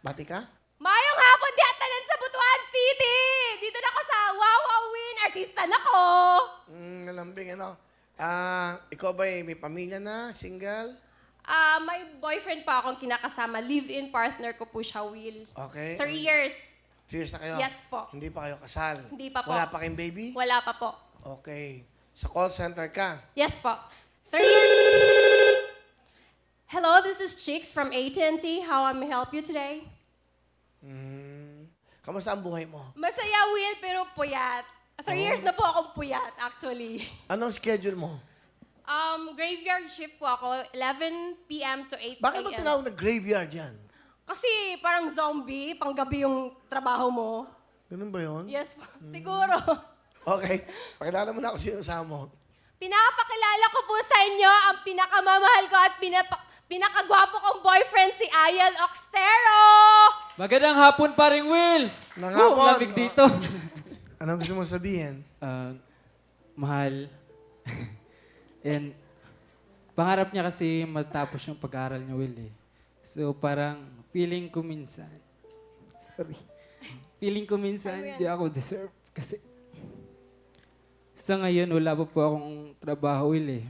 Bati ka? Mayong hapon di atanan sa Butuan City! Dito na ko sa Wawawin! Artista na ko! Nalambing, ano? Ikaw ba may pamilya na? Single? May boyfriend pa akong kinakasama. Live-in partner ko po siya, Will. Okay. 3 years. Serious na kayo? Yes po. Hindi pa kayo kasal? Hindi pa po. Wala pa kayong baby? Wala pa po. Okay. Sa call center ka? Yes po. 3 years. Hello, this is Chicks from AT&T. How may I help you today? Kamusta ang buhay mo? Masaya, Will, pero puyat. 3 years na po akong puyat, actually. Anong schedule mo? Graveyard shift po ako, 11 p.m. to 8 Bakit mo a.m. tinawag na graveyard yan? Kasi parang zombie, panggabi yung trabaho mo. Ganun ba yun? Yes po, siguro. Okay. Pakilala mo na ako sino kasama mo. Pinapakilala ko po sa inyo ang pinakamamahal ko at pinakagwapo kong boyfriend, si Ayel Oxtero! Magandang hapon, paring Will! Nangapon. Lamig dito. Anong gusto mo sabihin? Mahal. And pangarap niya kasi matapos yung pag-aaral niya, Will eh. So parang feeling ko minsan, hindi ako deserve kasi sa ngayon wala pa po akong trabaho, Will eh.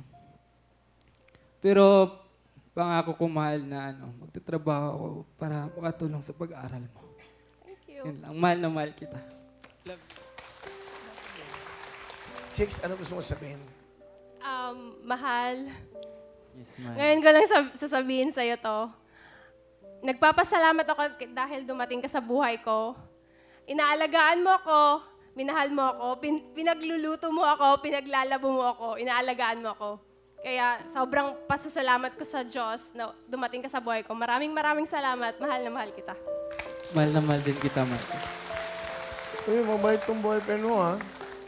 Pero pangako ko, mahal, na magtatrabaho ako para makatulong sa pag-aaral mo. Thank you. Yun lang. Mahal na mahal kita. Love you. Chicks, ano gusto mo sabihin? Mahal, Yes, mahal. ngayon ko lang sasabihin sa'yo to. Nagpapasalamat ako dahil dumating ka sa buhay ko. Inaalagaan mo ako, minahal mo ako, pinagluluto mo ako, pinaglalabo mo ako, inaalagaan mo ako. Kaya sobrang pasasalamat ko sa Diyos na dumating ka sa buhay ko. Maraming salamat. Mahal na mahal kita. Mahal na mahal din kita, mahal. Uy, mabait tong boyfriend mo, ha?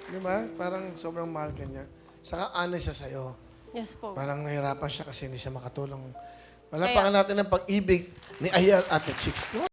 Di ba? Parang sobrang mahal ka niya. Saka honest siya sa'yo. Yes po. Parang nahirapan siya kasi hindi siya makatulong. Wala pa natin ang pag-ibig ni Ayel at ni Chicks.